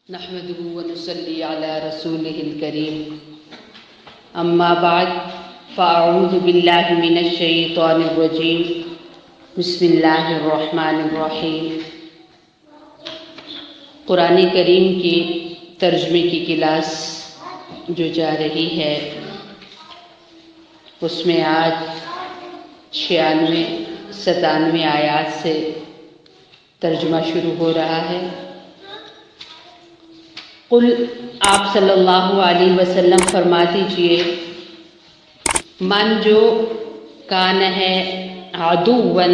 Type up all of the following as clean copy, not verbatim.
نحمده ونصلي على رسوله الكريم اما بعد فاعوذ بالله من الشیطان الرجیم بسم اللہ الرحمن الرحیم۔ قرآن کریم کی ترجمے کی کلاس جو جا رہی ہے اس میں آج 96 97 آیات سے ترجمہ شروع ہو رہا ہے۔ قل آپ صلی اللہ علیہ وسلم فرما دیجئے، من جو کان ہے عدوًا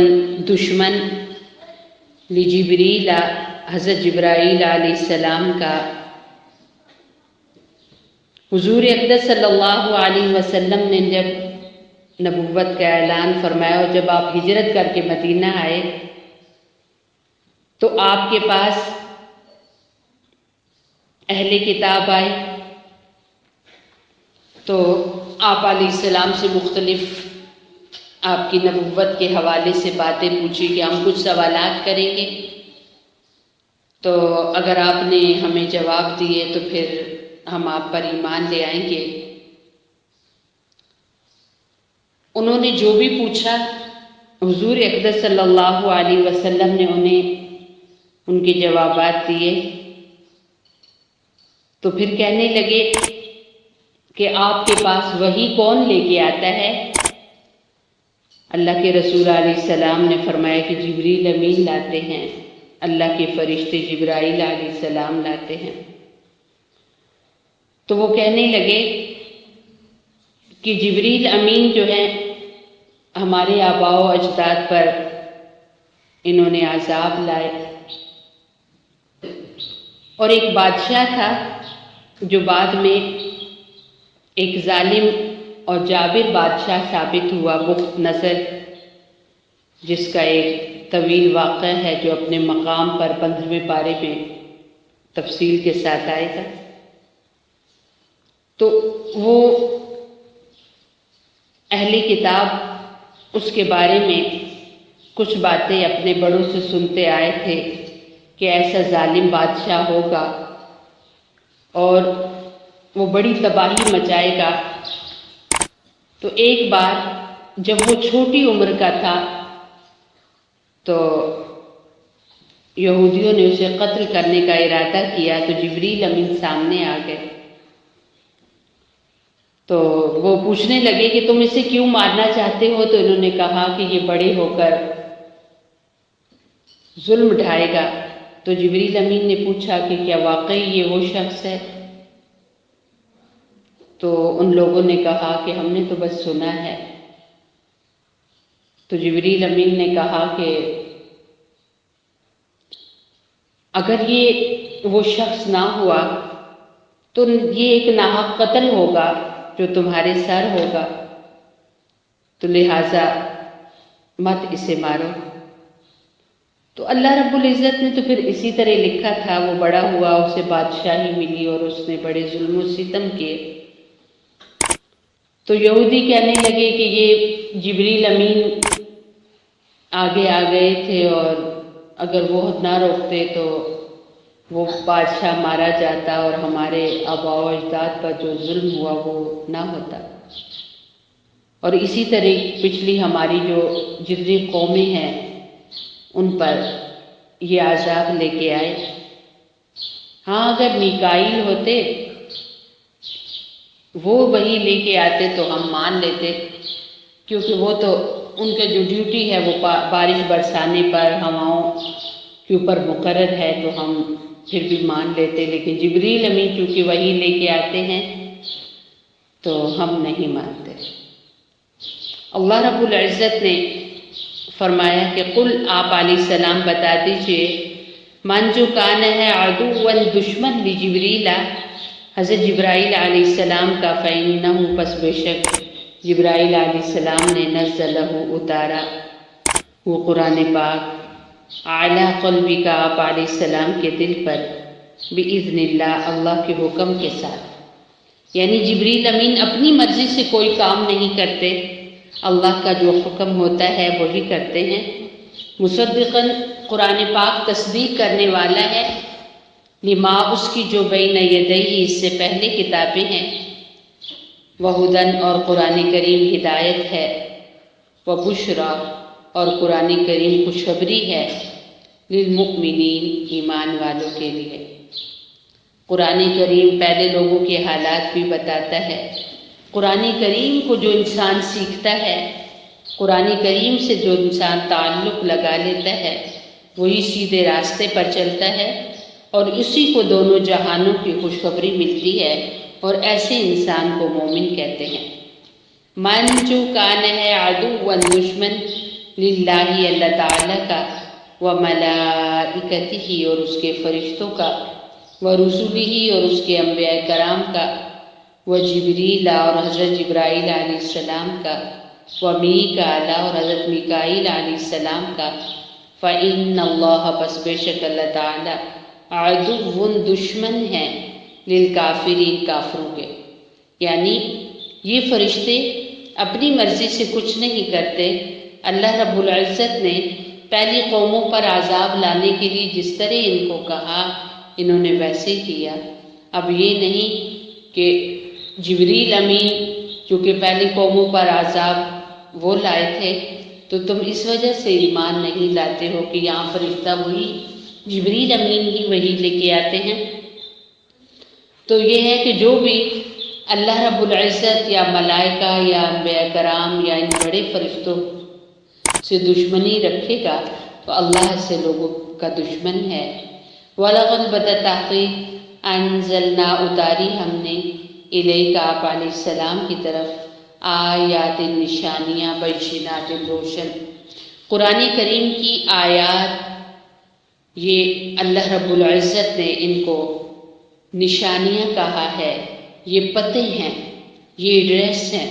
دشمن لجبریل حضرت جبرائیل علیہ السلام کا، حضور اقدس صلی اللہ علیہ وسلم نے جب نبوت کا اعلان فرمایا اور جب آپ ہجرت کر کے مدینہ آئے تو آپ کے پاس اہل کتاب آئے تو آپ علیہ السلام سے مختلف آپ کی نبوت کے حوالے سے باتیں پوچھی کہ ہم کچھ سوالات کریں گے، تو اگر آپ نے ہمیں جواب دیے تو پھر ہم آپ پر ایمان لے آئیں گے۔ انہوں نے جو بھی پوچھا حضور اقدس صلی اللہ علیہ وسلم نے انہیں ان کے جوابات دیے، تو پھر کہنے لگے کہ آپ کے پاس وحی کون لے کے آتا ہے؟ اللہ کے رسول علیہ السلام نے فرمایا کہ جبریل امین لاتے ہیں، اللہ کے فرشتے جبرائیل علیہ السلام لاتے ہیں۔ تو وہ کہنے لگے کہ جبریل امین جو ہیں ہمارے آباء و اجداد پر انہوں نے عذاب لائے، اور ایک بادشاہ تھا جو بعد میں ایک ظالم اور جابر بادشاہ ثابت ہوا، بخت نصر، جس کا ایک طویل واقعہ ہے جو اپنے مقام پر 15ویں پارے میں تفصیل کے ساتھ آئے گا۔ تو وہ اہل کتاب اس کے بارے میں کچھ باتیں اپنے بڑوں سے سنتے آئے تھے کہ ایسا ظالم بادشاہ ہوگا اور وہ بڑی تباہی مچائے گا۔ تو ایک بار جب وہ چھوٹی عمر کا تھا تو یہودیوں نے اسے قتل کرنے کا ارادہ کیا، تو جبریل امین سامنے آ گئے، تو وہ پوچھنے لگے کہ تم اسے کیوں مارنا چاہتے ہو؟ تو انہوں نے کہا کہ یہ بڑے ہو کر ظلم ڈھائے گا۔ تو جبریل امین نے پوچھا کہ کیا واقعی یہ وہ شخص ہے؟ تو ان لوگوں نے کہا کہ ہم نے تو بس سنا ہے۔ تو جبریل امین نے کہا کہ اگر یہ وہ شخص نہ ہوا تو یہ ایک ناحق قتل ہوگا جو تمہارے سر ہوگا، تو لہٰذا مت اسے مارو۔ تو اللہ رب العزت نے تو پھر اسی طرح لکھا تھا، وہ بڑا ہوا، اسے بادشاہی ملی اور اس نے بڑے ظلم و ستم کیے۔ تو یہودی کہنے لگے کہ یہ جبریل امین آگے آ گئے تھے اور اگر وہ نہ روکتے تو وہ بادشاہ مارا جاتا اور ہمارے آباء و اجداد پر جو ظلم ہوا وہ نہ ہوتا۔ اور اسی طرح پچھلی ہماری جو جتنی قومیں ہیں ان پر یہ عذاب لے کے آئے۔ ہاں اگر میکائیل ہوتے وہ وہی لے کے آتے تو ہم مان لیتے، کیونکہ وہ تو ان کا جو ڈیوٹی ہے وہ بارش برسانے پر ہواؤں کے اوپر مقرر ہے، تو ہم پھر بھی مان لیتے، لیکن جبریل امین چونکہ وہی لے کے آتے ہیں تو ہم نہیں مانتے۔ اللہ رب العزت نے فرمایا کہ قل آپ علیہ السلام بتا دیجئے، من جو کان ہے عدواً دشمن لجبریل حضرت جبرائیل علیہ السلام کا، فإنہ پس بے شک جبرائیل علیہ السلام نے نزلہ اتارا وہ قرآن پاک اعلیٰ قلبی کا آپ علیہ السلام کے دل پر، بإذن اللہ اللہ کے حکم کے ساتھ، یعنی جبریل امین اپنی مرضی سے کوئی کام نہیں کرتے، اللہ کا جو حکم ہوتا ہے وہی کرتے ہیں۔ مصدقاً قرآن پاک تصدیق کرنے والا ہے لما اس کی جو بین یدیہ اس سے پہلے کتابیں ہیں، وہدن اور قرآن کریم ہدایت ہے، وبشرا اور قرآن کریم خوشخبری ہے، للمؤمنین ایمان والوں کے لیے۔ قرآن کریم پہلے لوگوں کے حالات بھی بتاتا ہے۔ قرآن کریم کو جو انسان سیکھتا ہے، قرآن کریم سے جو انسان تعلق لگا لیتا ہے، وہی سیدھے راستے پر چلتا ہے اور اسی کو دونوں جہانوں کی خوشخبری ملتی ہے، اور ایسے انسان کو مومن کہتے ہیں۔ من جو کان ہے عدو دشمن للہ اللہ تعالیٰ کا، وملائکتہ اور اس کے فرشتوں کا، ورسلہ اور اس کے انبیاء کرام کا، وجبریل اور حضرت جبرائیل علیہ السلام کا، ومیکائیل اور حضرت میکائیل علیہ السلام کا، فإن اللہ پس بے شک اللہ تعالی عدو دشمن ہے، للکافرین کافروں کے۔ یعنی یہ فرشتے اپنی مرضی سے کچھ نہیں کرتے۔ اللہ رب العزت نے پہلی قوموں پر عذاب لانے کے لیے جس طرح ان کو کہا، انہوں نے ویسے کیا۔ اب یہ نہیں کہ جبریل امین جو کہ پہلی قوموں پر عذاب وہ لائے تھے تو تم اس وجہ سے ایمان نہیں لاتے ہو کہ یہاں فرشتہ وہی جبریل امین ہی وہی لے کے آتے ہیں۔ تو یہ ہے کہ جو بھی اللہ رب العزت یا ملائکہ یا انبیاء کرام یا ان بڑے فرشتوں سے دشمنی رکھے گا تو اللہ سے لوگوں کا دشمن ہے۔ وَلَقَدْ بَدَا تحقیق انزلنا اتاری ہم نے الیک آپ علیہ السلام کی طرف آیات نشانیاں بینات روشن، قرآن کریم کی آیات، یہ اللہ رب العزت نے ان کو نشانیاں کہا ہے، یہ پتے ہیں، یہ ایڈریس ہیں۔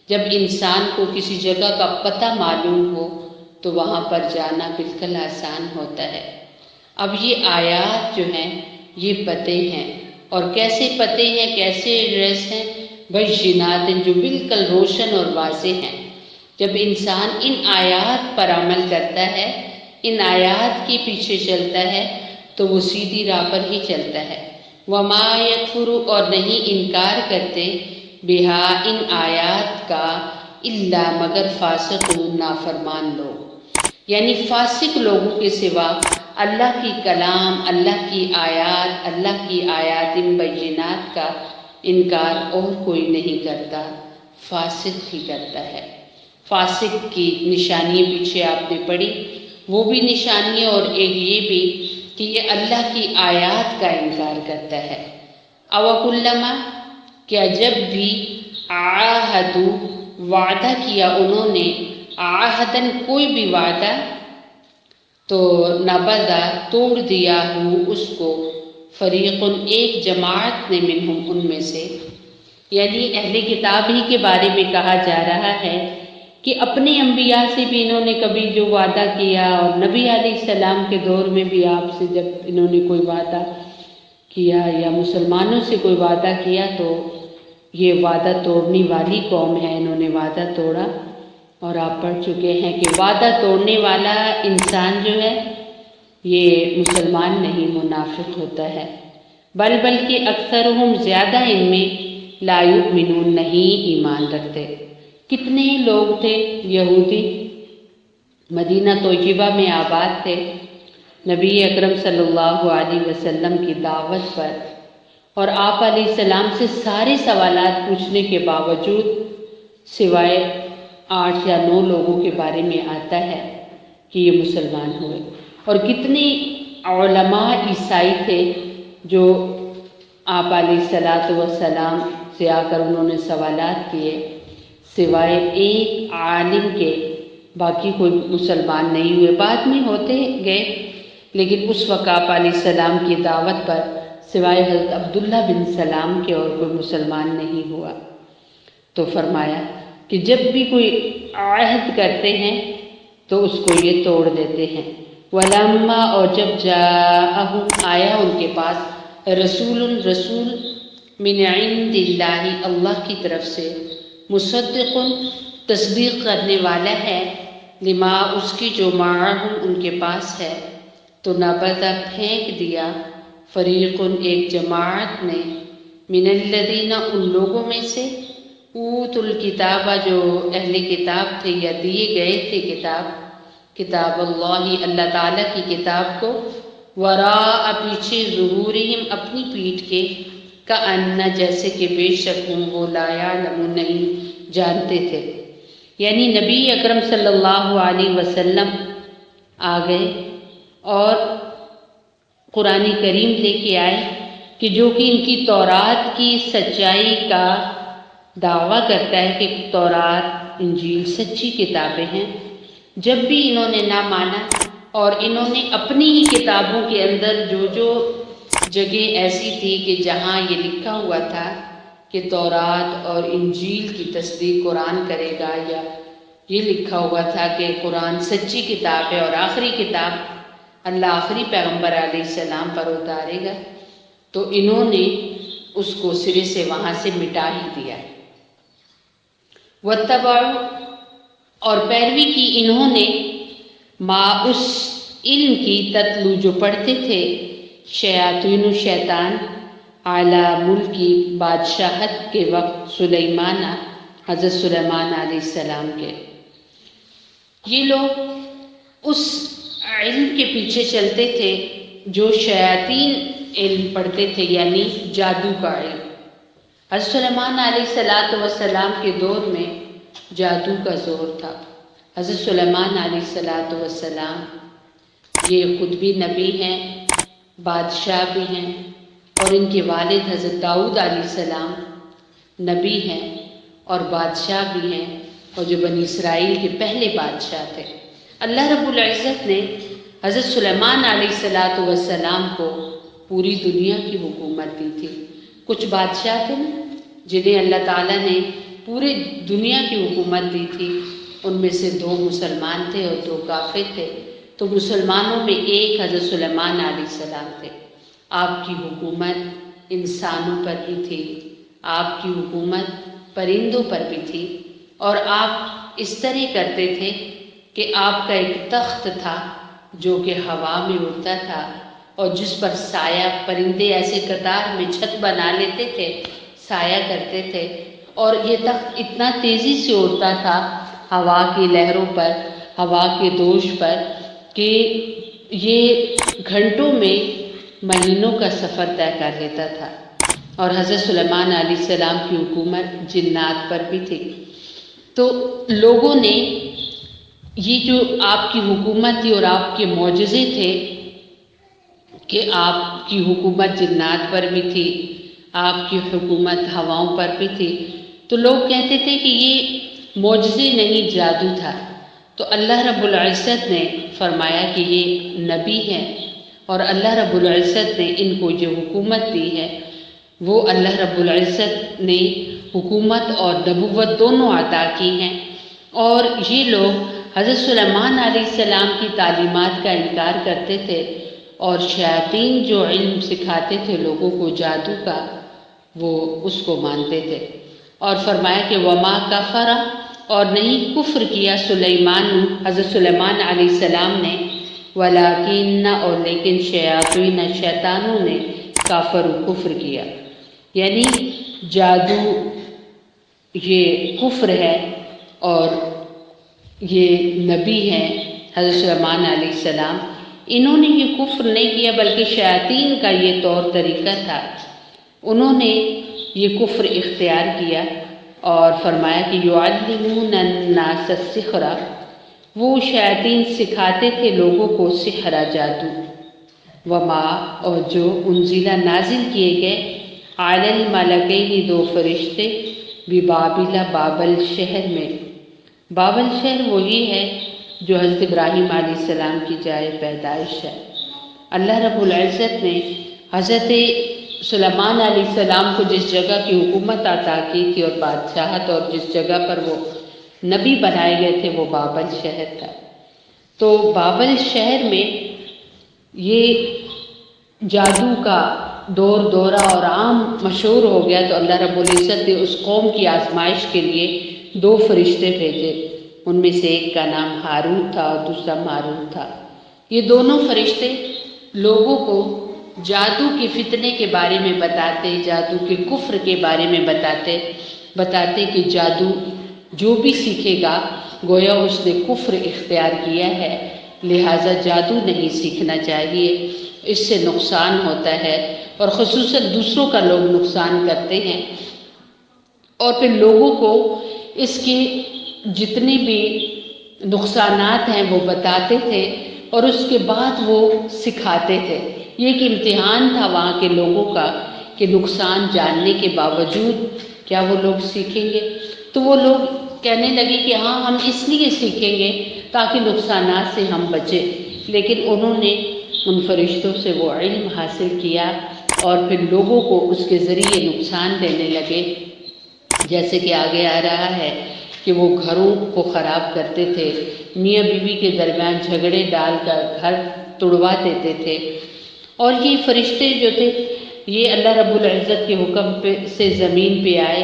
جب انسان کو کسی جگہ کا پتہ معلوم ہو تو وہاں پر جانا بالکل آسان ہوتا ہے۔ اب یہ آیات جو ہیں یہ پتے ہیں، اور کیسے پتے ہیں، کیسے ایڈریس ہیں؟ بینات جو بالکل روشن اور واضح ہیں۔ جب انسان ان آیات پر عمل کرتا ہے، ان آیات کے پیچھے چلتا ہے تو وہ سیدھی راہ پر ہی چلتا ہے۔ وما یکفر اور نہیں انکار کرتے بہا ان آیات کا الا مگر فاسق نافرمان لوگ، یعنی فاسق لوگوں کے سوا اللہ کی کلام، اللہ کی آیات، اللہ کی آیات ان بینات کا انکار اور کوئی نہیں کرتا، فاسق ہی کرتا ہے۔ فاسق کی نشانیاں پیچھے آپ نے پڑھی، وہ بھی نشانیاں، اور ایک یہ بھی کہ یہ اللہ کی آیات کا انکار کرتا ہے۔ اوکلما کیا جب بھی عاہدو وعدہ کیا انہوں نے، عاہدن کوئی بھی وعدہ، تو نبذا توڑ دیا ہو اس کو، فریقن ایک جماعت نے، منہم ان میں سے، یعنی اہل کتاب ہی کے بارے میں کہا جا رہا ہے کہ اپنے انبیاء سے بھی انہوں نے کبھی جو وعدہ کیا، اور نبی علیہ السلام کے دور میں بھی آپ سے جب انہوں نے کوئی وعدہ کیا یا مسلمانوں سے کوئی وعدہ کیا تو یہ وعدہ توڑنے والی قوم ہے، انہوں نے وعدہ توڑا۔ اور آپ پڑھ چکے ہیں کہ وعدہ توڑنے والا انسان جو ہے یہ مسلمان نہیں، منافق ہوتا ہے۔ بلکہ اکثرہم زیادہ ان میں لا یؤمنون نہیں ایمان رکھتے۔ کتنے لوگ تھے یہودی مدینہ طیبہ میں آباد تھے، نبی اکرم صلی اللہ علیہ وسلم کی دعوت پر، اور آپ علیہ السلام سے سارے سوالات پوچھنے کے باوجود سوائے 8 یا 9 لوگوں کے بارے میں آتا ہے کہ یہ مسلمان ہوئے۔ اور کتنے علماء عیسائی تھے جو آپ علیہ السلام سے آ کر انہوں نے سوالات کیے، سوائے ایک عالم کے باقی کوئی مسلمان نہیں ہوئے۔ بعد میں ہوتے گئے، لیکن اس وقت آپ علیہ السلام کی دعوت پر سوائے حضرت عبداللہ بن سلام کے اور کوئی مسلمان نہیں ہوا۔ تو فرمایا کہ جب بھی کوئی عہد کرتے ہیں تو اس کو یہ توڑ دیتے ہیں۔ ولما اور جب جاءہم آیا ان کے پاس رسول من عند اللہ اللہ کی طرف سے، مصدق تصدیق کرنے والا ہے، لما اس کی جو معہم ان کے پاس ہے، تو نبذ پھینک دیا فریق ایک جماعت نے، من الذین ان لوگوں میں سے، اوت الکتاب جو اہل کتاب تھے یا دیے گئے تھے کتاب اللہ اللہ تعالیٰ کی کتاب کو، وراء پیچھے، ظہورہم اپنی پیٹھ کے، کأن جیسے کہ بے شک وہ لا یعلمون نہیں جانتے تھے۔ یعنی نبی اکرم صلی اللہ علیہ وسلم آ گئے اور قرآن کریم لے کے آئے کہ جو کہ ان کی تورات کی سچائی کا دعویٰ کرتا ہے کہ تورات انجیل سچی کتابیں ہیں۔ جب بھی انہوں نے نہ مانا اور انہوں نے اپنی ہی کتابوں کے اندر جو جگہ ایسی تھی کہ جہاں یہ لکھا ہوا تھا کہ تورات اور انجیل کی تصدیق قرآن کرے گا، یا یہ لکھا ہوا تھا کہ قرآن سچی کتاب ہے اور آخری کتاب اللہ آخری پیغمبر علیہ السلام پر اتارے گا، تو انہوں نے اس کو سرے سے وہاں سے مٹا ہی دیا۔ واتبعوا اور پیروی کی انہوں نے، ما اس علم کی، تتلو جو پڑھتے تھے، شیاطین شیطان، اعلی ملکی بادشاہت کے وقت، سلیمان حضرت سلیمان علیہ السلام کے۔ یہ لوگ اس علم کے پیچھے چلتے تھے جو شیاطین علم پڑھتے تھے، یعنی جادو کا علم۔ حضرت سلیمان علیہ السلام کے دور میں جادو کا زور تھا۔ حضرت سلیمان علیہ السلام یہ خود بھی نبی ہیں، بادشاہ بھی ہیں، اور ان کے والد حضرت داؤد علیہ السلام نبی ہیں اور بادشاہ بھی ہیں، اور جو بنی اسرائیل کے پہلے بادشاہ تھے۔ اللہ رب العزت نے حضرت سلیمان علیہ السلام کو پوری دنیا کی حکومت دی تھی۔ کچھ بادشاہ تھے جنہیں اللہ تعالیٰ نے پورے دنیا کی حکومت دی تھی، ان میں سے 2 مسلمان تھے اور 2 کافر تھے۔ تو مسلمانوں میں ایک حضرت سلیمان علیہ السلام تھے۔ آپ کی حکومت انسانوں پر بھی تھی، آپ کی حکومت پرندوں پر بھی تھی، اور آپ اس طرح کرتے تھے کہ آپ کا ایک تخت تھا جو کہ ہوا میں اڑتا تھا، اور جس پر سایہ، پرندے ایسے قطار میں چھت بنا لیتے تھے، سایہ کرتے تھے، اور یہ تخت اتنا تیزی سے اڑتا تھا ہوا کی لہروں پر، ہوا کے دوش پر، کہ یہ گھنٹوں میں مہینوں کا سفر طے کر لیتا تھا۔ اور حضرت سلیمان علیہ السلام کی حکومت جنات پر بھی تھی۔ تو لوگوں نے یہ جو آپ کی حکومت تھی اور آپ کے معجزے تھے کہ آپ کی حکومت جنات پر بھی تھی، آپ کی حکومت ہواؤں پر بھی تھی، تو لوگ کہتے تھے کہ یہ معجزے نہیں، جادو تھا۔ تو اللہ رب العزت نے فرمایا کہ یہ نبی ہیں، اور اللہ رب العزت نے ان کو جو حکومت دی ہے وہ اللہ رب العزت نے حکومت اور نبوت دونوں عطا کی ہیں۔ اور یہ لوگ حضرت سلیمان علیہ السلام کی تعلیمات کا انکار کرتے تھے، اور شیاطین جو علم سکھاتے تھے لوگوں کو جادو کا، وہ اس کو مانتے تھے۔ اور فرمایا کہ وما کفر، اور نہیں کفر کیا سلیمان، حضرت سلیمان علیہ السلام نے، ولیکن، اور لیکن شیاطین، شیطانوں نے، کافر کفر کیا۔ یعنی جادو یہ کفر ہے، اور یہ نبی ہیں حضرت سلیمان علیہ السلام، انہوں نے یہ کفر نہیں کیا بلکہ شیاطین کا یہ طور طریقہ تھا، انہوں نے یہ کفر اختیار کیا۔ اور فرمایا کہ یعلمون الناس السحر، وہ شیاطین سکھاتے تھے لوگوں کو سحر، جادو، وما، اور جو انزلہ نازل کیے گئے، علی الملکین، 2 فرشتے، ببابل، بابل شہر میں۔ بابل شہر وہی ہے جو حضرت ابراہیم علیہ السلام کی جائے پیدائش ہے۔ اللہ رب العزت نے حضرت سلیمان علیہ السلام کو جس جگہ کی حکومت عطا کی تھی اور بادشاہت، اور جس جگہ پر وہ نبی بنائے گئے تھے، وہ بابل شہر تھا۔ تو بابل شہر میں یہ جادو کا دورہ اور عام مشہور ہو گیا، تو اللہ رب العزت نے اس قوم کی آزمائش کے لیے 2 فرشتے بھیجے، ان میں سے ایک کا نام ہاروت تھا اور دوسرا ماروت تھا۔ یہ دونوں فرشتے لوگوں کو جادو کے فتنے کے بارے میں بتاتے، جادو کے کفر کے بارے میں بتاتے کہ جادو جو بھی سیکھے گا گویا اس نے کفر اختیار کیا ہے، لہٰذا جادو نہیں سیکھنا چاہیے، اس سے نقصان ہوتا ہے اور خصوصاً دوسروں کا لوگ نقصان کرتے ہیں۔ اور پھر لوگوں کو اس کے جتنے بھی نقصانات ہیں وہ بتاتے تھے اور اس کے بعد وہ سکھاتے تھے۔ یہ ایک امتحان تھا وہاں کے لوگوں کا کہ نقصان جاننے کے باوجود کیا وہ لوگ سیکھیں گے؟ تو وہ لوگ کہنے لگے کہ ہاں ہم اس لیے سیکھیں گے تاکہ نقصانات سے ہم بچیں، لیکن انہوں نے ان فرشتوں سے وہ علم حاصل کیا اور پھر لوگوں کو اس کے ذریعے نقصان دینے لگے، جیسے کہ آگے آ رہا ہے کہ وہ گھروں کو خراب کرتے تھے، میاں بیوی کے درمیان جھگڑے ڈال کر گھر توڑوا دیتے تھے۔ اور یہ فرشتے جو تھے یہ اللہ رب العزت کے حکم سے زمین پہ آئے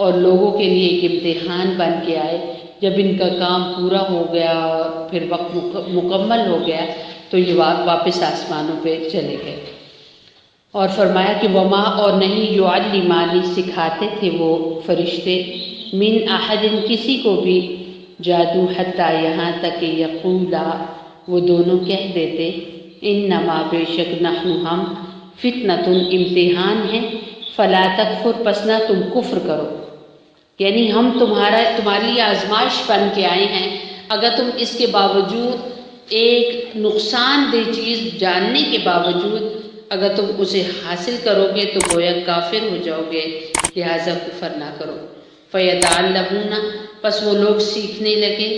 اور لوگوں کے لیے ایک امتحان بن کے آئے۔ جب ان کا کام پورا ہو گیا اور پھر وقت مکمل ہو گیا تو یہ واپس آسمانوں پہ چلے گئے۔ اور فرمایا کہ وما اور نہیں یعلمانی سکھاتے تھے وہ فرشتے من احد کسی کو بھی جادو حتیٰ یہاں تک کہ یقولا وہ دونوں کہہ دیتے انما بے شک نحن ہم فتنۃ امتحان ہے فلا تکفر پس نہ تم کفر کرو، یعنی ہم تمہاری لیے آزمائش بن کے آئے ہیں، اگر تم اس کے باوجود ایک نقصان دہ چیز جاننے کے باوجود اگر تم اسے حاصل کرو گے تو گویا کافر ہو جاؤ گے، لہٰذا کفر نہ کرو۔ فیتعلمون پس وہ لوگ سیکھنے لگے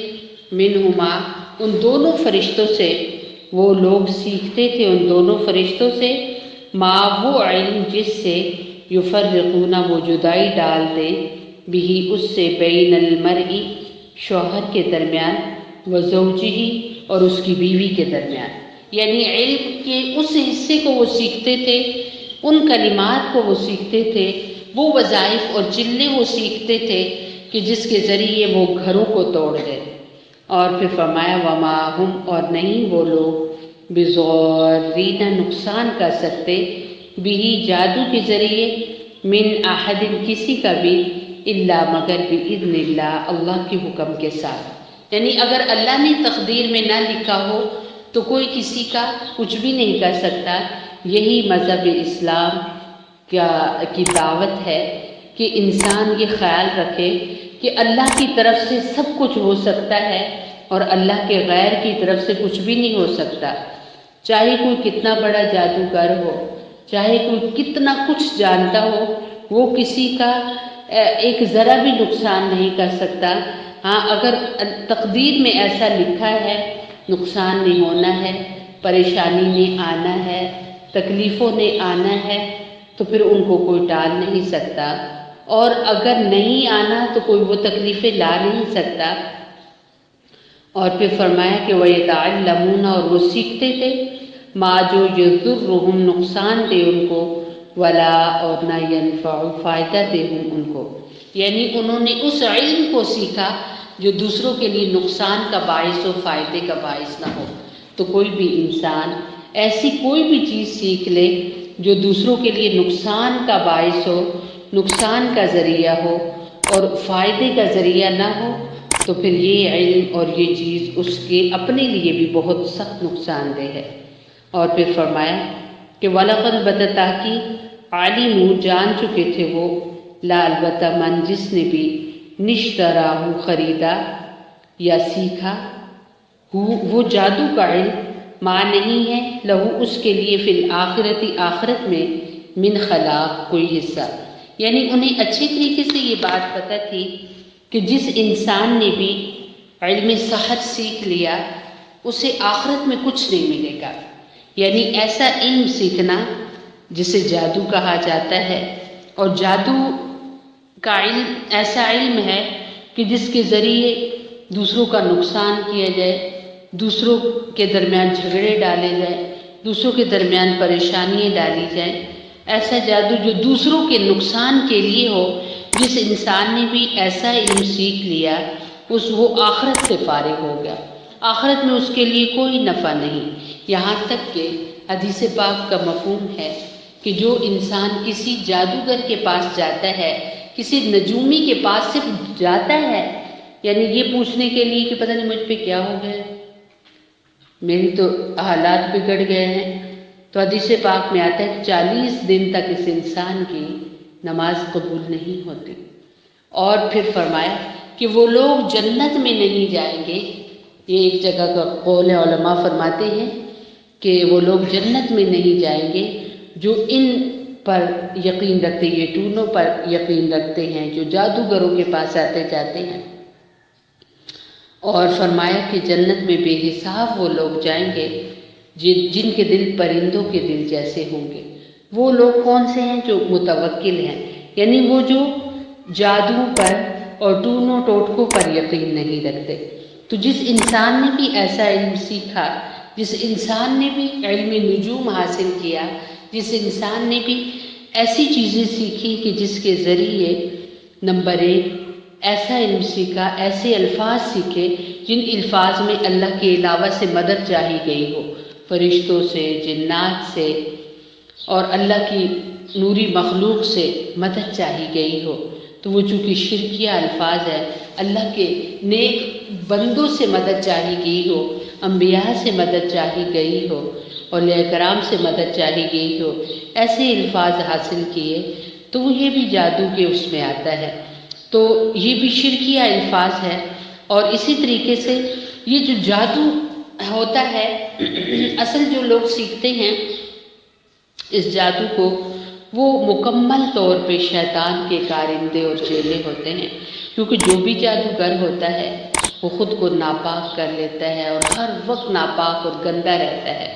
منہما ان دونوں فرشتوں سے، وہ لوگ سیکھتے تھے ان دونوں فرشتوں سے ما وہ علم جس سے یفرقون وہ جدائی ڈال دے بھی اس سے بین المرئی شوہر کے درمیان وزوجہی اور اس کی بیوی کے درمیان، یعنی علم کے اس حصے کو وہ سیکھتے تھے، ان کلمات کو وہ سیکھتے تھے، وہ وظائف اور چلے وہ سیکھتے تھے کہ جس کے ذریعے وہ گھروں کو توڑ دیں۔ اور پھر فرمایا وما ہم اور نہیں وہ لوگ بضارین نقصان کر سکتے بھی جادو کے ذریعے من احد کسی کا بھی الا مگر باذن اللہ اللہ کے حکم کے ساتھ، یعنی اگر اللہ نے تقدیر میں نہ لکھا ہو تو کوئی کسی کا کچھ بھی نہیں کر سکتا۔ یہی مذہب اسلام کی دعوت ہے کہ انسان یہ خیال رکھے کہ اللہ کی طرف سے سب کچھ ہو سکتا ہے اور اللہ کے غیر کی طرف سے کچھ بھی نہیں ہو سکتا، چاہے کوئی کتنا بڑا جادوگر ہو، چاہے کوئی کتنا کچھ جانتا ہو، وہ کسی کا ایک ذرا بھی نقصان نہیں کر سکتا۔ ہاں اگر تقدیر میں ایسا لکھا ہے نقصان نہیں ہونا ہے، پریشانی نے آنا ہے، تکلیفوں نے آنا ہے تو پھر ان کو کوئی ٹال نہیں سکتا، اور اگر نہیں آنا تو کوئی وہ تکلیفیں لا نہیں سکتا۔ اور پھر فرمایا کہ وَيَتَعَلَّمُونَ اور وہ سیکھتے تھے ما جو یضرہم نقصان دے ان کو ولا اور نہ ینفع فائدہ دے ان کو، یعنی انہوں نے اس علم کو سیکھا جو دوسروں کے لیے نقصان کا باعث ہو فائدے کا باعث نہ ہو۔ تو کوئی بھی انسان ایسی کوئی بھی چیز سیکھ لے جو دوسروں کے لیے نقصان کا باعث ہو، نقصان کا ذریعہ ہو اور فائدے کا ذریعہ نہ ہو، تو پھر یہ علم اور یہ چیز اس کے اپنے لیے بھی بہت سخت نقصان دہ ہے۔ اور پھر فرمایا کہ وَلَقَدْ بَتَتَاكِ عَلِمُوا جان چکے تھے وہ لا البتہ من جس نے بھی نشتراہ خریدا یا سیکھا وہ جادو کا علم ماں نہیں ہے لہو اس کے لیے فی الآخرتی آخرت میں من خلاق کوئی حصہ، یعنی انہیں اچھے طریقے سے یہ بات پتہ تھی کہ جس انسان نے بھی علم سحر سیکھ لیا اسے آخرت میں کچھ نہیں ملے گا، یعنی ایسا علم سیکھنا جسے جادو کہا جاتا ہے، اور جادو کا علم ایسا علم ہے کہ جس کے ذریعے دوسروں کا نقصان کیا جائے، دوسروں کے درمیان جھگڑے ڈالے جائیں، دوسروں کے درمیان پریشانیاں ڈالی جائیں، ایسا جادو جو دوسروں کے نقصان کے لیے ہو، جس انسان نے بھی ایسا علم سیکھ لیا وہ آخرت سے فارغ ہو گیا، آخرت میں اس کے لیے کوئی نفع نہیں، یہاں تک کہ حدیث پاک کا مفہوم ہے کہ جو انسان کسی جادوگر کے پاس جاتا ہے، کسی نجومی کے پاس صرف جاتا ہے، یعنی یہ پوچھنے کے لیے کہ پتہ نہیں مجھ پہ کیا ہو گیا، میری تو حالات بگڑ گئے ہیں، تو حدیث پاک میں آتا ہے 40 دن تک اس انسان کی نماز قبول نہیں ہوتی۔ اور پھر فرمایا کہ وہ لوگ جنت میں نہیں جائیں گے، یہ ایک جگہ کا قول ہے، علماء فرماتے ہیں کہ وہ لوگ جنت میں نہیں جائیں گے جو ان پر یقین رکھتے، یہ ٹونوں پر یقین رکھتے ہیں جو جادوگروں کے پاس آتے جاتے ہیں۔ اور فرمایا کہ جنت میں بے حساب وہ لوگ جائیں گے جن کے دل پرندوں کے دل جیسے ہوں گے۔ وہ لوگ کون سے ہیں؟ جو متوکل ہیں، یعنی وہ جو جادو پر اور ٹونوں ٹوٹکوں پر یقین نہیں رکھتے۔ تو جس انسان نے بھی ایسا علم سیکھا، جس انسان نے بھی علم نجوم حاصل کیا، جس انسان نے بھی ایسی چیزیں سیکھی کہ جس کے ذریعے نمبر 1 ایسا علم سیکھا، ایسے الفاظ سیکھے جن الفاظ میں اللہ کے علاوہ سے مدد چاہی گئی ہو، فرشتوں سے، جنات سے اور اللہ کی نوری مخلوق سے مدد چاہی گئی ہو، تو وہ چونکہ شرکیہ الفاظ ہے، اللہ کے نیک بندوں سے مدد چاہی گئی ہو، انبیاء سے مدد چاہی گئی ہو، اولیاء کرام سے مدد چاہی گئی ہو، ایسے الفاظ حاصل کیے، تو وہ یہ بھی جادو کے اس میں آتا ہے، تو یہ بھی شرکیہ الفاظ ہے۔ اور اسی طریقے سے یہ جو جادو ہوتا ہے، اصل جو لوگ سیکھتے ہیں اس جادو کو، وہ مکمل طور پہ شیطان کے کارندے اور چیلے ہوتے ہیں، کیونکہ جو بھی جادوگر ہوتا ہے وہ خود کو ناپاک کر لیتا ہے اور ہر وقت ناپاک اور گندا رہتا ہے۔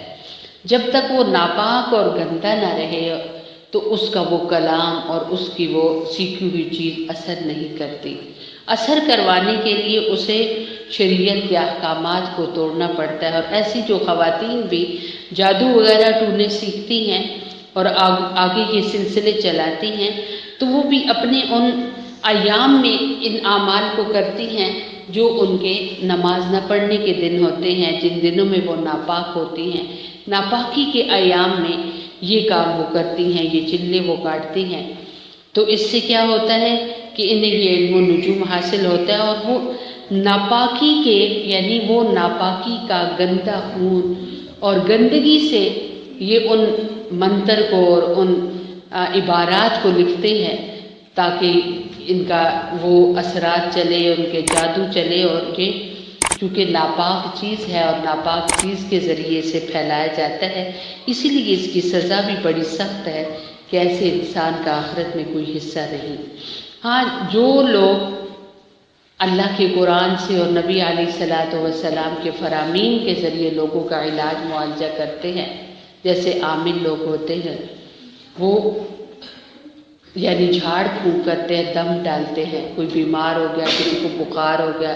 جب تک وہ ناپاک اور گندا نہ رہے تو اس کا وہ کلام اور اس کی وہ سیکھی ہوئی چیز اثر نہیں کرتی۔ اثر کروانے کے لیے اسے شریعت کے احکامات کو توڑنا پڑتا ہے، اور ایسی جو خواتین بھی جادو وغیرہ ٹونے سیکھتی ہیں اور آگے یہ سلسلے چلاتی ہیں، تو وہ بھی اپنے ان ایام میں ان اعمال کو کرتی ہیں جو ان کے نماز نہ پڑھنے کے دن ہوتے ہیں، جن دنوں میں وہ ناپاک ہوتی ہیں، ناپاکی کے ایام میں یہ کام وہ کرتی ہیں، یہ چلے وہ کاٹتی ہیں۔ تو اس سے کیا ہوتا ہے کہ انہیں یہ علم و نجوم حاصل ہوتا ہے، اور وہ ناپاکی کے، یعنی وہ ناپاکی کا گندا خون اور گندگی سے یہ ان منتر کو اور ان عبارات کو لکھتے ہیں تاکہ ان کا وہ اثرات چلے، ان کے جادو چلے، اور یہ چونکہ ناپاک چیز ہے اور ناپاک چیز کے ذریعے سے پھیلایا جاتا ہے، اسی لیے اس کی سزا بھی بڑی سخت ہے کہ ایسے انسان کا آخرت میں کوئی حصہ نہیں۔ ہاں، جو لوگ اللہ کے قرآن سے اور نبی علیہ الصلاۃ والسلام کے فرامین کے ذریعے لوگوں کا علاج معالجہ کرتے ہیں، جیسے عامل لوگ ہوتے ہیں، وہ یعنی جھاڑ پھونک کرتے ہیں، دم ڈالتے ہیں، کوئی بیمار ہو گیا، کسی کو بخار ہو گیا،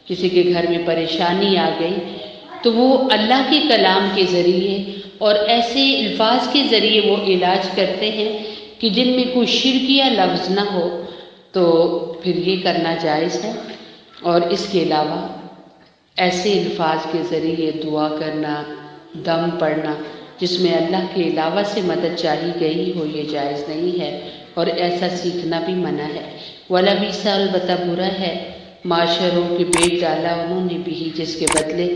کسی کے گھر میں پریشانی آ گئی، تو وہ اللہ کے کلام کے ذریعے اور ایسے الفاظ کے ذریعے وہ علاج کرتے ہیں کہ جن میں کوئی شرکیہ لفظ نہ ہو، تو پھر یہ کرنا جائز ہے۔ اور اس کے علاوہ ایسے الفاظ کے ذریعے دعا کرنا، دم پڑھنا جس میں اللہ کے علاوہ سے مدد چاہی گئی ہو، یہ جائز نہیں ہے، اور ایسا سیکھنا بھی منع ہے۔ وَلَبِئْسَ، البتہ برا ہے، معاشروں کے بیچ ڈالا انہوں نے بھی، جس کے بدلے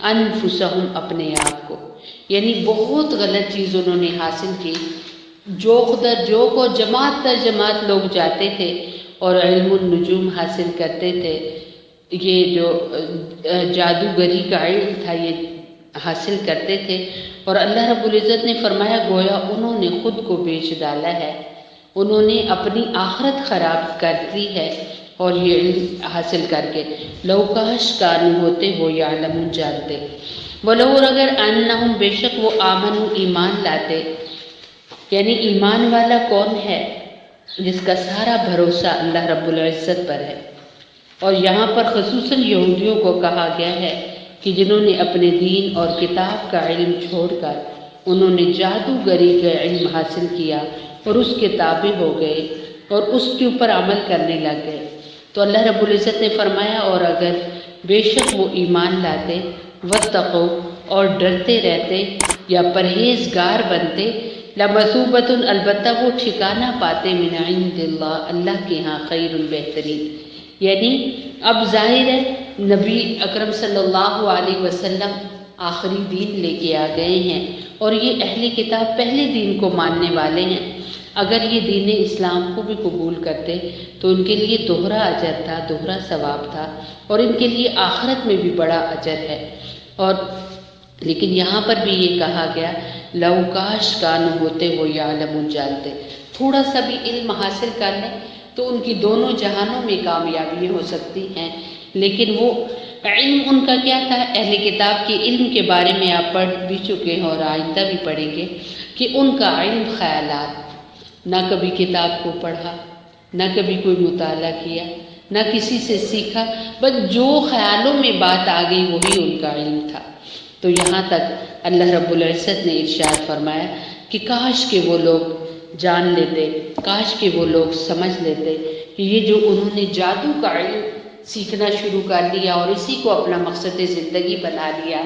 انفسہم، اپنے آپ کو، یعنی بہت غلط چیز انہوں نے حاصل کی، جوق در جوق اور جماعت در جماعت لوگ جاتے تھے اور علم النجوم حاصل کرتے تھے، یہ جو جادوگری کا علم تھا یہ حاصل کرتے تھے، اور اللہ رب العزت نے فرمایا گویا انہوں نے خود کو بیچ ڈالا ہے، انہوں نے اپنی آخرت خراب کر دی ہے، اور یہ علم حاصل کر کے لو کاش کانو ہوتے وہ یعلمون، جانتے، ولو، اور اگر انہم، بے شک وہ آمنوا، ایمان لاتے، یعنی ایمان والا کون ہے؟ جس کا سارا بھروسہ اللہ رب العزت پر ہے، اور یہاں پر خصوصاً یہودیوں کو کہا گیا ہے کہ جنہوں نے اپنے دین اور کتاب کا علم چھوڑ کر انہوں نے جادوگری کا علم حاصل کیا اور اس کے تابع ہو گئے اور اس کے اوپر عمل کرنے لگ گئے، تو اللہ رب العزت نے فرمایا اور اگر بے شک وہ ایمان لاتے، واتقوا، اور ڈرتے رہتے، یا پرہیزگار بنتے، لمثوبۃ البتہ وہ ٹھکانہ پاتے من عند اللہ اللہ کے ہاں خیر بہترین۔ یعنی اب ظاہر ہے نبی اکرم صلی اللہ علیہ وسلم آخری دین لے کے آ گئے ہیں اور یہ اہل کتاب پہلے دین کو ماننے والے ہیں۔ اگر یہ دین اسلام کو بھی قبول کرتے تو ان کے لیے دوہرا اجر تھا، دوہرا ثواب تھا، اور ان کے لیے آخرت میں بھی بڑا اجر ہے۔ اور لیکن یہاں پر بھی یہ کہا گیا لو کاش کان ہوتے وہ یعلمون، جانتے، تھوڑا سا بھی علم حاصل کر لیں تو ان کی دونوں جہانوں میں کامیابی ہو سکتی ہیں۔ لیکن وہ علم ان کا کیا تھا؟ اہل کتاب کے علم کے بارے میں آپ پڑھ بھی چکے ہیں اور آئندہ بھی پڑھیں گے کہ ان کا علم خیالات، نہ کبھی کتاب کو پڑھا، نہ کبھی کوئی مطالعہ کیا، نہ کسی سے سیکھا، بس جو خیالوں میں بات آ گئی وہی ان کا علم تھا۔ تو یہاں تک اللہ رب العزت نے ارشاد فرمایا کہ کاش کہ وہ لوگ جان لیتے، کاش کہ وہ لوگ سمجھ لیتے کہ یہ جو انہوں نے جادو کا علم سیکھنا شروع کر لیا اور اسی کو اپنا مقصد زندگی بنا لیا،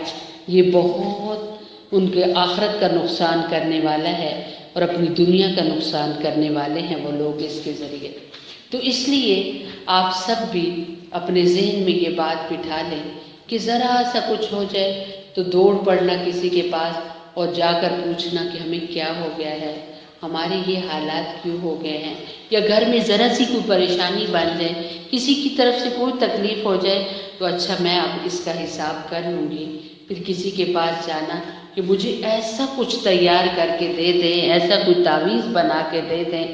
یہ بہت ان کے آخرت کا نقصان کرنے والا ہے اور اپنی دنیا کا نقصان کرنے والے ہیں وہ لوگ اس کے ذریعے۔ تو اس لیے آپ سب بھی اپنے ذہن میں یہ بات بٹھا لیں کہ ذرا سا کچھ ہو جائے تو دوڑ پڑنا کسی کے پاس اور جا کر پوچھنا کہ ہمیں کیا ہو گیا ہے، ہمارے یہ حالات کیوں ہو گئے ہیں، یا گھر میں ذرا سی کوئی پریشانی بن جائے، کسی کی طرف سے کوئی تکلیف ہو جائے تو اچھا میں اب اس کا حساب کر لوں گی، پھر کسی کے پاس جانا کہ مجھے ایسا کچھ تیار کر کے دے دیں، ایسا کوئی تعویذ بنا کے دے دیں،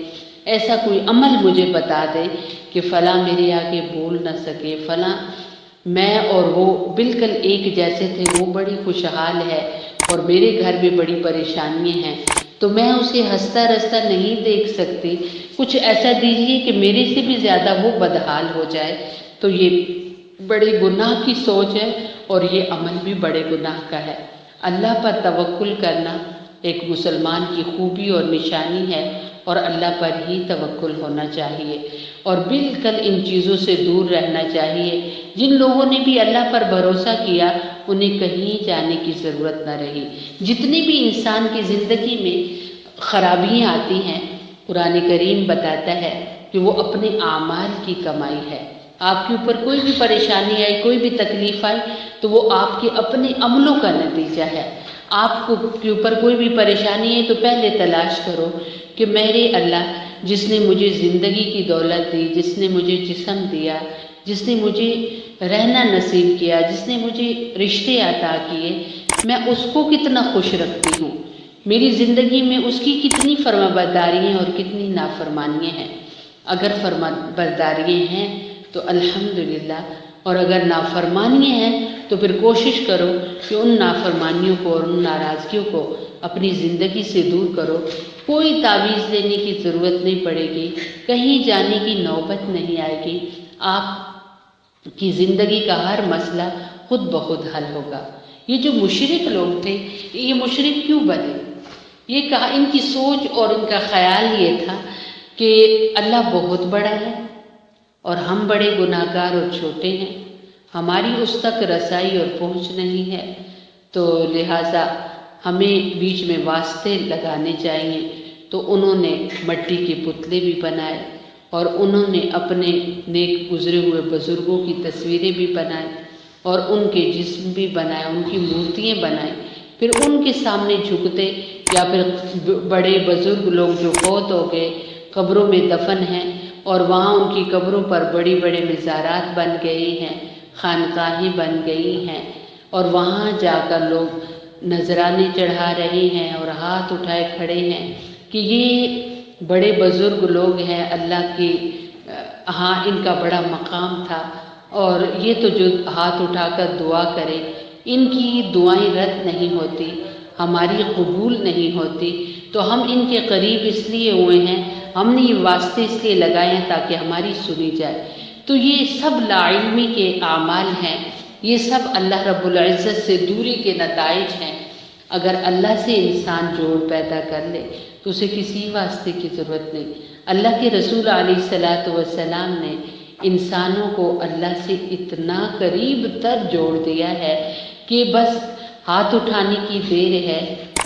ایسا کوئی عمل مجھے بتا دیں کہ فلاں میرے آگے بول نہ سکے، فلاں میں اور وہ بالکل ایک جیسے تھے، وہ بڑی خوشحال ہے اور میرے گھر میں بڑی پریشانیاں ہیں تو میں اسے ہنستا رستا نہیں دیکھ سکتی، کچھ ایسا دیجیے کہ میرے سے بھی زیادہ وہ بدحال ہو جائے۔ تو یہ بڑے گناہ کی سوچ ہے اور یہ عمل بھی بڑے گناہ کا ہے۔ اللہ پر توکل کرنا ایک مسلمان کی خوبی اور نشانی ہے اور اللہ پر ہی توکل ہونا چاہیے اور بالکل ان چیزوں سے دور رہنا چاہیے۔ جن لوگوں نے بھی اللہ پر بھروسہ کیا انہیں کہیں جانے کی ضرورت نہ رہی۔ جتنی بھی انسان کی زندگی میں خرابیاں آتی ہیں قرآن کریم بتاتا ہے کہ وہ اپنے اعمال کی کمائی ہے۔ آپ کے اوپر کوئی بھی پریشانی آئی، کوئی بھی تکلیف آئی تو وہ آپ کے اپنے عملوں کا نتیجہ ہے۔ آپ کے اوپر کوئی بھی پریشانی ہے تو پہلے تلاش کرو کہ میرے اللہ جس نے مجھے زندگی کی دولت دی، جس نے مجھے جسم دیا، جس نے مجھے رہنا نصیب کیا، جس نے مجھے رشتے عطا کیے، میں اس کو کتنا خوش رکھتی ہوں، میری زندگی میں اس کی کتنی فرما برداریاں اور کتنی نافرمانیاں ہیں۔ اگر فرما برداریاں ہیں تو الحمدللہ، اور اگر نافرمانیاں ہیں تو پھر کوشش کرو کہ ان نافرمانیوں کو اور ان ناراضگیوں کو اپنی زندگی سے دور کرو۔ کوئی تعویذ لینے کی ضرورت نہیں پڑے گی، کہیں جانے کی نوبت نہیں آئے گی، آپ کی زندگی کا ہر مسئلہ خود بخود حل ہوگا۔ یہ جو مشرک لوگ تھے یہ مشرک کیوں بنے؟ یہ کہا ان کی سوچ اور ان کا خیال یہ تھا کہ اللہ بہت بڑا ہے اور ہم بڑے گناہ گار اور چھوٹے ہیں، ہماری اس تک رسائی اور پہنچ نہیں ہے، تو لہٰذا ہمیں بیچ میں واسطے لگانے چاہیے۔ تو انہوں نے مٹی کے پتلے بھی بنائے اور انہوں نے اپنے نیک گزرے ہوئے بزرگوں کی تصویریں بھی بنائیں اور ان کے جسم بھی بنائے، ان کی مورتیاں بنائیں، پھر ان کے سامنے جھکتے، یا پھر بڑے بزرگ لوگ جو فوت ہو گئے قبروں میں دفن ہیں اور وہاں ان کی قبروں پر بڑی بڑے مزارات بن گئے ہیں، خانقاہیں بن گئی ہیں، اور وہاں جا کر لوگ نذرانے چڑھا رہے ہیں اور ہاتھ اٹھائے کھڑے ہیں کہ یہ بڑے بزرگ لوگ ہیں، اللہ کے ہاں ان کا بڑا مقام تھا، اور یہ تو جو ہاتھ اٹھا کر دعا کرے ان کی دعائیں رد نہیں ہوتی، ہماری قبول نہیں ہوتی، تو ہم ان کے قریب اس لیے ہوئے ہیں، ہم نے یہ واسطے اس لیے لگائے ہیں تاکہ ہماری سنی جائے۔ تو یہ سب لا علمی کے اعمال ہیں، یہ سب اللہ رب العزت سے دوری کے نتائج ہیں۔ اگر اللہ سے انسان جوڑ پیدا کر لے تو اسے کسی واسطے کی ضرورت نہیں۔ اللہ کے رسول علیہ الصلاۃ والسلام نے انسانوں کو اللہ سے اتنا قریب تر جوڑ دیا ہے کہ بس ہاتھ اٹھانے کی دیر ہے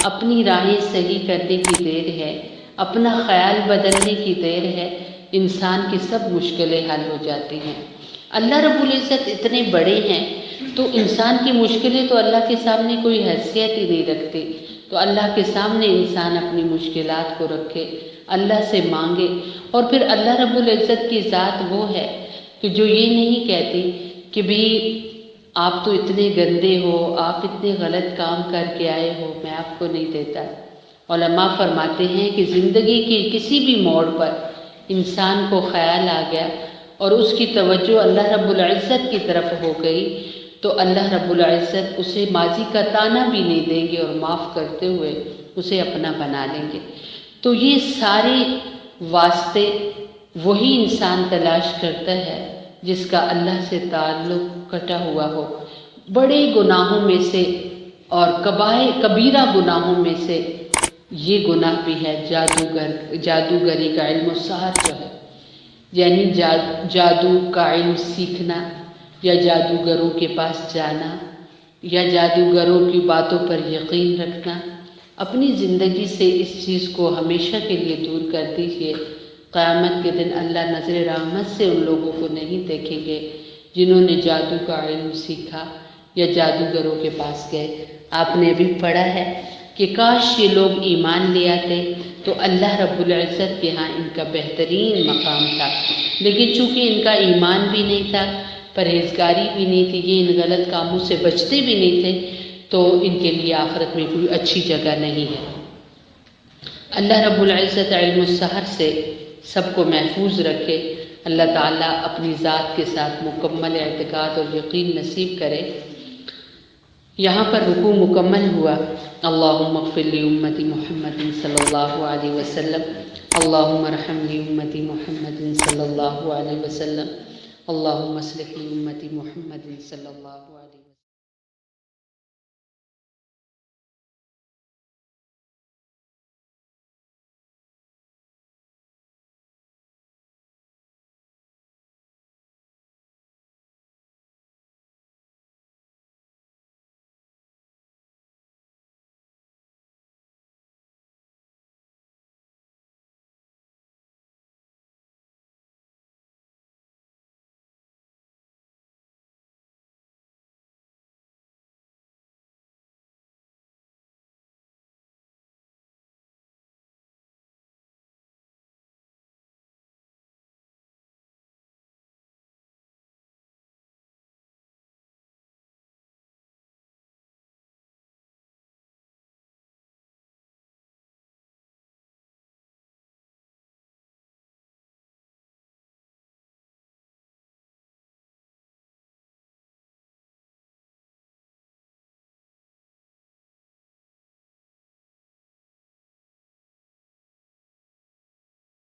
اپنی راہیں صحیح کرنے کی دیر ہے، اپنا خیال بدلنے کی دیر ہے، انسان کی سب مشکلیں حل ہو جاتی ہیں۔ اللہ رب العزت اتنے بڑے ہیں تو انسان کی مشکلیں تو اللہ کے سامنے کوئی حیثیت ہی نہیں رکھتی۔ تو اللہ کے سامنے انسان اپنی مشکلات کو رکھے، اللہ سے مانگے، اور پھر اللہ رب العزت کی ذات وہ ہے کہ جو یہ نہیں کہتی کہ بھی آپ تو اتنے گندے ہو، آپ اتنے غلط کام کر کے آئے ہو، میں آپ کو نہیں دیتا۔ علماء فرماتے ہیں کہ زندگی کی کسی بھی موڑ پر انسان کو خیال آ گیا اور اس کی توجہ اللہ رب العزت کی طرف ہو گئی تو اللہ رب العزت اسے ماضی کا طعنہ بھی نہیں دیں گے اور معاف کرتے ہوئے اسے اپنا بنا لیں گے۔ تو یہ سارے واسطے وہی انسان تلاش کرتا ہے جس کا اللہ سے تعلق کٹا ہوا ہو۔ بڑے گناہوں میں سے اور کبیرہ گناہوں میں سے یہ گناہ بھی ہے جادوگری کا علم السحر جو ہے، یعنی جادو کا علم سیکھنا یا جادوگروں کے پاس جانا یا جادوگروں کی باتوں پر یقین رکھنا۔ اپنی زندگی سے اس چیز کو ہمیشہ کے لیے دور کر دیجیے۔ قیامت کے دن اللہ نظر رحمت سے ان لوگوں کو نہیں دیکھیں گے جنہوں نے جادو کا علم سیکھا یا جادوگروں کے پاس گئے۔ آپ نے بھی پڑھا ہے کہ کاش یہ لوگ ایمان لے آتے تو اللہ رب العزت کے ہاں ان کا بہترین مقام تھا، لیکن چونکہ ان کا ایمان بھی نہیں تھا، پرہیزگاری بھی نہیں تھی، یہ ان غلط کاموں سے بچتے بھی نہیں تھے، تو ان کے لیے آخرت میں کوئی اچھی جگہ نہیں ہے۔ اللہ رب العزت علم السحر سے سب کو محفوظ رکھے۔ اللہ تعالیٰ اپنی ذات کے ساتھ مکمل اعتقاد اور یقین نصیب کرے۔ یہاں پر رکوع مکمل ہوا۔ اللہم اغفر لی امتی محمد صلی اللہ علیہ وسلم، اللہم ارحم لی امتی محمد صلی اللہ علیہ وسلم، اللہم اصلح لی امتی محمد صلی اللہ علیہ وسلم۔